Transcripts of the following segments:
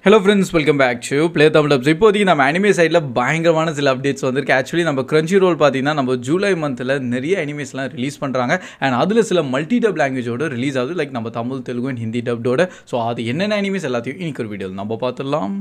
Hello friends, welcome back to Play Tamil Dubs. இப்போதைக்கு நம்ம anime சைடில் பயங்கரமான சில அப்டேட்ஸ் வந்திருக்கு. ஆக்சுவலி நம்ம Crunchyroll பார்த்தீங்கன்னா நம்ம ஜூலை மந்தில் நிறைய அனிமேஸ்லாம் ரிலீஸ் பண்ணுறாங்க. அண்ட் அதில் சில மல்டி டப் லாங்குவேஜோட ரிலீஸ் ஆகுது, லைக் நம்ம தமிழ், தெலுங்கு அண்ட் ஹிந்தி டப்டோட. ஸோ அது என்னென்ன அனிமேஸ் எல்லாத்தையும் இன்னைக்கு ஒரு வீடியோவில் நம்ம பார்த்துடலாம்.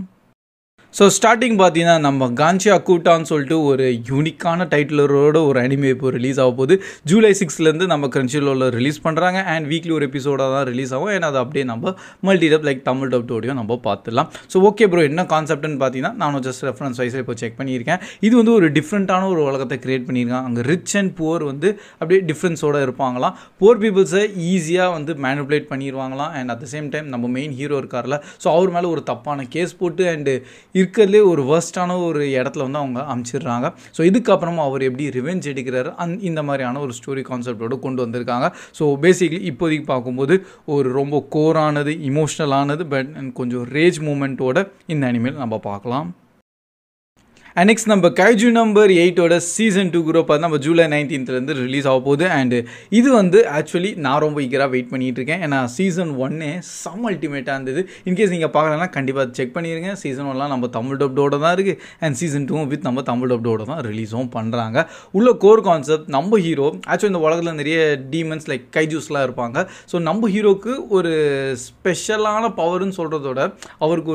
ஸோ ஸ்டார்டிங் பார்த்தீங்கன்னா நம்ம கான்சியா கூட்டான்னு சொல்லிட்டு ஒரு யூனிக்கான டைட்டிலரோட ஒரு அனிமே இப்போ ரிலீஸ் ஆக போகுது. ஜூலை 6லேருந்து நம்ம Crunchyroll ரிலீஸ் பண்ணுறாங்க. அண்ட் வீக்லி ஒரு எபிசோடாக தான் ரிலீஸ் ஆகும். அண்ட் அது அப்படியே நம்ம மல்டி டப் லைக் தமிழ் டப்டோடையும் நம்ம பார்த்துடலாம். ஸோ ஓகே ப்ரோ, என்ன கான்செப்ட்னு பார்த்தீங்கன்னா நானும் ஜஸ்ட் ரெஃபரன்ஸ் வைஸில் இப்போ செக் பண்ணியிருக்கேன். இது வந்து ஒரு டிஃப்ரெண்ட்டான ஒரு உலகத்தை கிரியேட் பண்ணியிருக்காங்க. அங்கே ரிச் அண்ட் புவர் வந்து அப்படியே டிஃப்ரென்ஸோடு இருப்பாங்களாம். புவர் பீப்புள்ஸை ஈஸியாக வந்து மேனிபுலேட் பண்ணிடுவாங்களாம். And at the same time நம்ம மெயின் ஹீரோ இருக்கார்ல, ஸோ அவர் மேலே ஒரு தப்பான கேஸ் போட்டு அண்டு இருக்கிறதுலே ஒரு வர்ஸ்டான ஒரு இடத்துல வந்து அவங்க அமைச்சிடுறாங்க. ஸோ இதுக்கப்புறமா அவர் எப்படி ரிவெஞ்ச் எடுக்கிறாரு இந்த மாதிரியான ஒரு ஸ்டோரி கான்செப்டோடு கொண்டு வந்திருக்காங்க. ஸோ பேசிக்லி இப்போதைக்கு பார்க்கும்போது ஒரு ரொம்ப கோரானது, இமோஷ்னலானது, பட் கொஞ்சம் ரேஜ் மூமெண்ட்டோட இந்த அனிமேல் நம்ம பார்க்கலாம். அண்ட் நெக்ஸ்ட் நம்ம கைஜு நம்பர் 8ஓட சீசன் 2 கூட பார்த்து நம்ம ஜூலை 19th ரிலீஸ் ஆக போகுது. அண்டு இது வந்து ஆக்சுவலி நான் ரொம்ப ஈகராக வெயிட் பண்ணிகிட்டு இருக்கேன். ஏன்னா சீசன் 1 செம்ம அல்டிமேட்டாக இருந்தது. இன்கேஸ் நீங்கள் பார்க்கலன்னா கண்டிப்பாக செக் பண்ணிடுங்க. சீசன் 1 நம்ம தமிழ் டப்டோட தான் இருக்குது. அண்ட் சீசன் 2 வித் நம்ம தமிழ் டப்டோட தான் ரிலீஸும் பண்ணுறாங்க. உள்ள கோர் கான்செப்ட் நம்ம ஹீரோ ஆக்சுவலி இந்த உலகத்தில் நிறைய டீமன்ஸ் லைக் கைஜூஸ்லாம் இருப்பாங்க. ஸோ நம்ம ஹீரோக்கு ஒரு ஸ்பெஷலான பவர்னு சொல்கிறதோட அவருக்கு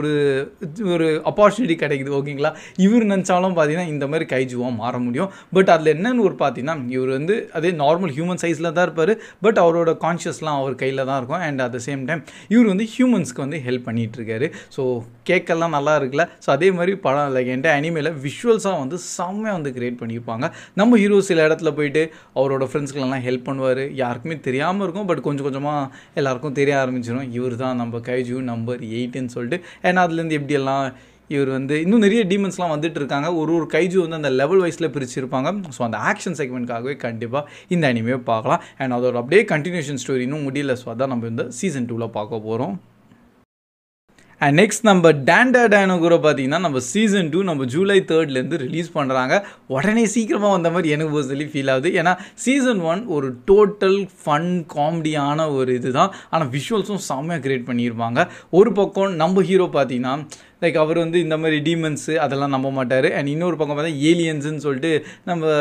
ஒரு ஆப்பர்ச்சுனிட்டி கிடைக்குது. ஓகேங்களா, இவர் நினச்சாலும் பார்த்தீங்கன்னா இந்த மாதிரி கைஜுவாக மாற முடியும். பட் அதில் என்னென்னு ஒரு பார்த்தீங்கன்னா இவர் வந்து அதே நார்மல் ஹியூமன் சைஸில் தான் இருப்பார். பட் அவரோட கான்ஷியஸ்லாம் அவர் கையில் தான் இருக்கும். And at the same time இவர் வந்து ஹியூமன்ஸ்க்கு வந்து ஹெல்ப் பண்ணிகிட்ருக்காரு. ஸோ கேட்கலாம் நல்லா இருக்குல்ல. ஸோ அதே மாதிரி படம் லைக் என்கிட்ட அனிமேல விஷுவல்ஸாக வந்து செம்மையாக வந்து கிரியேட் பண்ணியிருப்பாங்க. நம்ம ஹீரோ சில இடத்துல போயிட்டு அவரோட ஃப்ரெண்ட்ஸ்க்கெல்லாம் ஹெல்ப் பண்ணுவார். யாருக்குமே தெரியாமல் இருக்கும், பட் கொஞ்சம் கொஞ்சமாக எல்லாருக்கும் தெரிய ஆரம்பிச்சிடும் இவர் தான் நம்ம கைஜு நம்பர் 8ன்னு சொல்லிட்டு. ஏன்னா அதுலேருந்து எப்படியெல்லாம் இவர் வந்து இன்னும் நிறைய டீமன்ஸ்லாம் வந்துட்டு இருக்காங்க. ஒரு கைஜு வந்து அந்த லெவல் வைஸில் பிரிச்சிருப்பாங்க. ஸோ அந்த ஆக்ஷன் செக்மெண்ட்காகவே கண்டிப்பாக இந்த அனிமே பார்க்கலாம். அண்ட் அதோட அப்படியே கண்டினியூஷன் ஸ்டோரி இன்னும் முடியல. ஸோ அதான் நம்ம இந்த சீசன் 2 பார்க்க போகிறோம். அண்ட் நெக்ஸ்ட் நம்ம டேண்டா கூட பார்த்தீங்கன்னா நம்ம சீசன் 2 நம்ம ஜூலை 3லேருந்து ரிலீஸ் பண்ணுறாங்க. உடனே சீக்கிரமாக வந்த மாதிரி எனக்கு பர்சனலி ஃபீல் ஆகுது. ஏன்னா சீசன் 1 ஒரு டோட்டல் ஃபன் காமெடியான ஒரு இது தான். ஆனால் விஷுவல்ஸும் செம்மையாக கிரியேட் பண்ணியிருப்பாங்க. ஒரு பக்கம் நம்ம ஹீரோ பார்த்தீங்கன்னா லைக் அவர் வந்து இந்த மாதிரி டீமன்ஸு அதெல்லாம் நம்ப மாட்டார். அண்ட் இன்னொரு பக்கம் பார்த்தா ஏலியன்ஸுன்னு சொல்லிட்டு நம்ம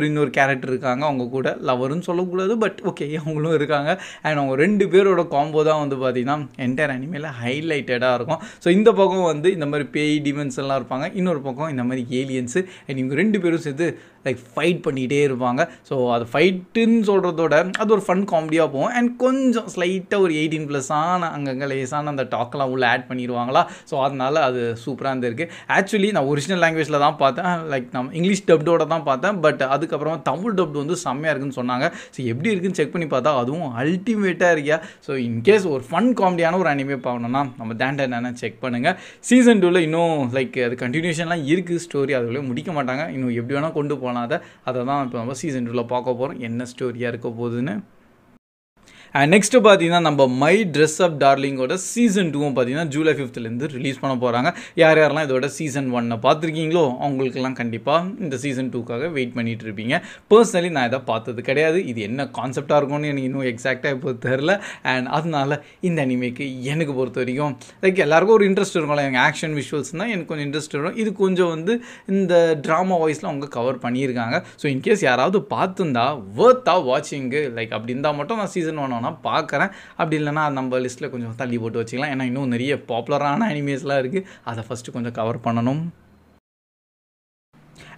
இன்னொரு கேரக்டர் இருக்காங்க. அவங்க கூட லவருன்னு சொல்லக்கூடாது, பட் ஓகே அவங்களும் இருக்காங்க. அண்ட் அவங்க 2 பேரோட காம்போ தான் வந்து பார்த்திங்கன்னா என்டையர் அனிமேல ஹைலைட்டடாக இருக்கும். ஸோ இந்த பக்கம் வந்து இந்த மாதிரி பேய் டீமன்ஸ் எல்லாம் இருப்பாங்க, இன்னொரு பக்கம் இந்த மாதிரி ஏலியன்ஸு. அண்ட் இவங்க 2 பேரும் சேர்த்து லைக் ஃபைட் பண்ணிகிட்டே இருப்பாங்க. ஸோ அது ஃபைட்டுன்னு சொல்கிறதோட அது ஒரு ஃபன் காமெடியாக போகும். அண்ட் கொஞ்சம் ஸ்லைட்டாக ஒரு 18+ அங்கங்கே லேசான அந்த டாக்கெலாம் உள்ளே ஆட் பண்ணிடுவாங்களா. ஸோ அதனால் அது சூப்பராக இருந்திருக்கு. ஆக்சுவலி நான் ஒரிஜினல் லாங்குவேஜில் தான் பார்த்தேன், லைக் நம்ம இங்கிலீஷ் டப்டோட தான் பார்த்தேன். பட் அதுக்கப்புறமா தமிழ் டப்டு வந்து செம்மையாக இருக்குன்னு சொன்னாங்க. ஸோ எப்படி இருக்குன்னு செக் பண்ணி பார்த்தா அதுவும் அல்டிமேட்டாக இருக்கியா. ஸோ இன்கேஸ் ஒரு ஃபன் காமெடியான ஒரு அனிமே பார்க்கணுன்னா நம்ம டேண்டா செக் பண்ணுங்கள். சீசன் 2 இன்னும் லைக் அது கண்டினியூஷன்லாம் இருக்குது. ஸ்டோரி அதுக்குள்ளே முடிக்க மாட்டாங்க. இன்னும் எப்படி வேணால் கொண்டு போகலாம். அதை தான் இப்போ நம்ம சீசன் 2 பார்க்க போகிறோம், என்ன ஸ்டோரியாக இருக்க போகுதுன்னு. அண்ட் நெக்ஸ்ட்டு பார்த்தீங்கன்னா நம்ம மை ட்ரெஸ் அப் டார்லிங்கோட சீசன் 2 பார்த்தீங்கன்னா ஜூலை 5லேருந்து ரிலீஸ் பண்ண போகிறாங்க. யாரெல்லாம் இதோட சீசன் 1 பார்த்துருக்கீங்களோ அவங்களுக்கெல்லாம் கண்டிப்பாக இந்த சீசன் 2க்காக வெயிட் பண்ணிகிட்டு இருப்பீங்க. பர்சனலி நான் இதை பார்த்தது கிடையாது. இது என்ன கான்செப்டாக இருக்கும்னு எனக்கு இன்னும் எக்ஸாக்டாக இப்போ தெரில. அண்ட் அதனால இந்த அனிமேக்கு எனக்கு பொறுத்த வரைக்கும் லைக் எல்லாருக்கும் ஒரு இன்ட்ரெஸ்ட் இருக்கும்ல, எங்கள் ஆக்ஷன் விஷுவல்ஸ்னால் எனக்கு கொஞ்சம் இன்ட்ரெஸ்ட் வரும். இது கொஞ்சம் வந்து இந்த ட்ராமா வாய்ஸில் அவங்க கவர் பண்ணியிருக்காங்க. ஸோ இன்கேஸ் யாராவது பார்த்துருந்தா வர்த்தா வாட்சிங்கு லைக் அப்படி இருந்தால் மட்டும் நான் சீசன் 1 பார்க்குறேன். அப்படி இல்லைனா நம்ம லிஸ்ட்டில் கொஞ்சம் தள்ளி போட்டு வச்சுக்கலாம். ஏன்னா இன்னும் நிறைய பாப்புலரான அனிமேஸ்லாம் இருக்குது, அதை ஃபஸ்ட்டு கொஞ்சம் கவர் பண்ணணும்.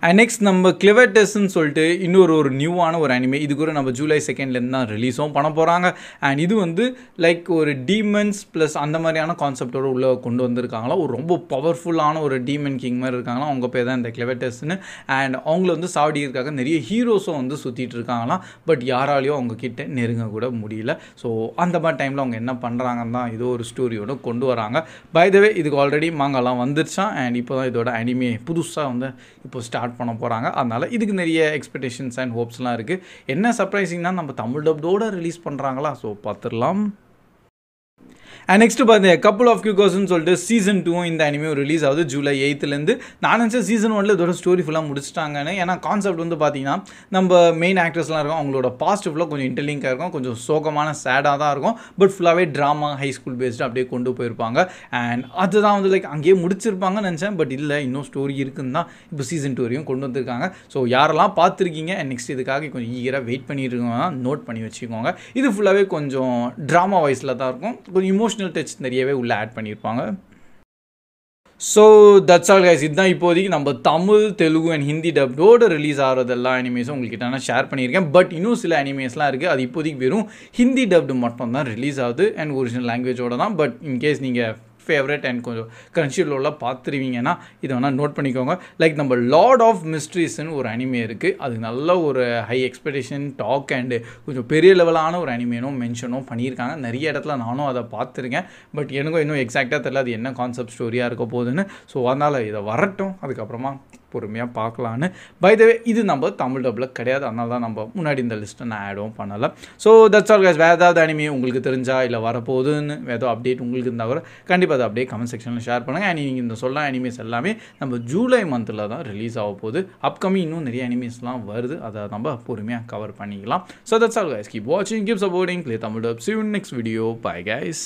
அண்ட் நெக்ஸ்ட் நம்ம கிளிவர்டஸ்ன்னு சொல்லிட்டு இன்னொரு நியூவான ஒரு அனிமே. இது கூட நம்ம ஜூலை 2லேருந்து தான் ரிலீஸும் பண்ண போகிறாங்க. அண்ட் இது வந்து லைக் ஒரு டீமன்ஸ் ப்ளஸ் அந்த மாதிரியான கான்செப்டோடு உள்ளே கொண்டு வந்திருக்காங்களா. ஒரு ரொம்ப பவர்ஃபுல்லான ஒரு டீமன் கிங் மாதிரி இருக்காங்களா. அவங்க பேர் தான் இந்த கிளிவர்டஸ்ன்னு. அண்ட் அவங்கள வந்து சாவடிக்கிறதுக்காக நிறைய ஹீரோஸும் வந்து சுற்றிட்டு இருக்காங்களாம். பட் யாராலையும் அவங்க கிட்ட நெருங்க கூட முடியல. ஸோ அந்த மாதிரி டைமில் அவங்க என்ன பண்ணுறாங்கன்னு தான் ஏதோ ஒரு ஸ்டோரியோடு கொண்டு வராங்க. பை த வே இதுக்கு ஆல்ரெடி மாங்கலாம் வந்துருச்சான். அண்ட் இப்போ தான் இதோட அனிமே புதுசாக வந்து இப்போ ஸ்டார்ட் பண்ண போகிறாங்க. அதனால் இதுக்கு நிறைய எக்ஸ்பெக்டேஷன்ஸ் அண்ட் ஹோப்ஸ்லாம் இருக்குது. என்ன சர்ப்ரைசிங்னா நம்ம தமிழ் டப்டோடு ரிலீஸ் பண்ணுறாங்களா. ஸோ பார்த்துடலாம். அண்ட் நெக்ஸ்ட் பார்த்து கப்புள் ஆஃப் கியூகோஸ்ன்னு சொல்லிட்டு சீசன் 2 இந்த அனிமே ரிலீஸ் ஆகுது ஜூலை 8th. நான் நினச்சேன் சீசன் 1 இதோட ஸ்டோரி ஃபுல்லாக முடிச்சிட்டாங்கன்னு. ஏன்னா கான்செப்ட் வந்து பார்த்தீங்கன்னா நம்ம மெயின் ஆக்டர்ஸ்லாம் இருக்கும், அவங்களோட பாஸ்ட் ஃபுல்லாக கொஞ்சம் இன்டர்லிங்காக இருக்கும், கொஞ்சம் சோகமான சேடாக தான் இருக்கும். பட் ஃபுல்லாகவே ட்ராமா ஹை ஸ்கூல் பேஸ்டு அப்படியே கொண்டு போயிருப்பாங்க. அண்ட் அதுதான் வந்து லைக் அங்கேயே முடிச்சிருப்பாங்கன்னு நினச்சேன். பட் இல்லை, இன்னும் ஸ்டோரி இருக்குன்னு தான் இப்போ சீசன் 2 வரையும் கொண்டு வந்திருக்காங்க. ஸோ யாரெல்லாம் பார்த்துருக்கீங்க அண்ட் நெக்ஸ்ட் இதுக்காக கொஞ்சம் ஈகராக வெயிட் பண்ணிட்டு இருக்கோங்க, நோட் பண்ணி வச்சுக்கோங்க. இது ஃபுல்லாகவே கொஞ்சம் ட்ராமா வைஸில் தான் இருக்கும், கொஞ்சம் இமோஷனல் டச் நிறையவே உள்ளே ஆட் பண்ணியிருப்பாங்க. So that's all guys. இதுதான் இப்போதைக்கு நம்ம தமிழ், தெலுங்கு அண்ட் ஹிந்தி டப்டோடு ரிலீஸ் ஆகிறது எல்லா அனிமேஸும் உங்கள்கிட்ட நான் ஷேர் பண்ணியிருக்கேன். பட் இன்னும் சில அனிமேஸ்லாம் இருக்குது, அது இப்போதைக்கு வெறும் ஹிந்தி டப்டு மட்டும் தான் ரிலீஸ் ஆகுது அண்ட் ஒரிஜினல் லாங்குவேஜோடு தான். பட் இன்கேஸ் நீங்கள் ஃபேவரட் அண்ட் கொஞ்சம் கிரன்ச்சிரோலில் பார்த்துருவீங்கன்னா இதை வேணால் நோட் பண்ணிக்கோங்க. லைக் நம்ம லார்ட் ஆஃப் மிஸ்ட்ரீஸ்ன்னு ஒரு அனிமே இருக்குது, அது நல்ல ஒரு ஹை எக்ஸ்பெக்டேஷன் டாக் அண்டு கொஞ்சம் பெரிய லெவலான ஒரு அனிமேனும் மென்ஷனும் பண்ணியிருக்காங்க. நிறைய இடத்துல நானும் அதை பார்த்துருக்கேன். பட் எனக்கும் இன்னும் எக்ஸாக்டாக தெரியல அது என்ன கான்செப்ட் ஸ்டோரியாக இருக்க போகுதுன்னு. ஸோ அதனால் இதை வரட்டும், அதுக்கப்புறமா பொறுமையாக பார்க்கலான்னு. பை த வே இது நம்ம தமிழ் டப்பில் கிடையாது, அதனால தான் நம்ம முன்னாடி இந்த லிஸ்ட்டை நான் ஆடும் பண்ணலை. So that's all guys. வேறு ஏதாவது அனிமே உங்களுக்கு தெரிஞ்சா இல்லை வரப்போகுதுன்னு ஏதோ அப்டேட் உங்களுக்கு இருந்தால் கூட கண்டிப்பாக அதை அப்படியே கமெண்ட் செக்ஷனில் ஷேர் பண்ணுங்கள். அண்ட் நீங்கள் இந்த சொல்ல அனிமேஸ் எல்லாமே நம்ம ஜூலை மந்தில் தான் ரிலீஸ் ஆக போகுது. அப்கமிங் இன்னும் நிறைய அனிமேஸ்லாம் வருது, அதை நம்ம பொறுமையாக கவர் பண்ணிக்கலாம். So that's all guys. Keep வாட்சிங், keep supporting play Tamil dub. See you in next video. Bye guys.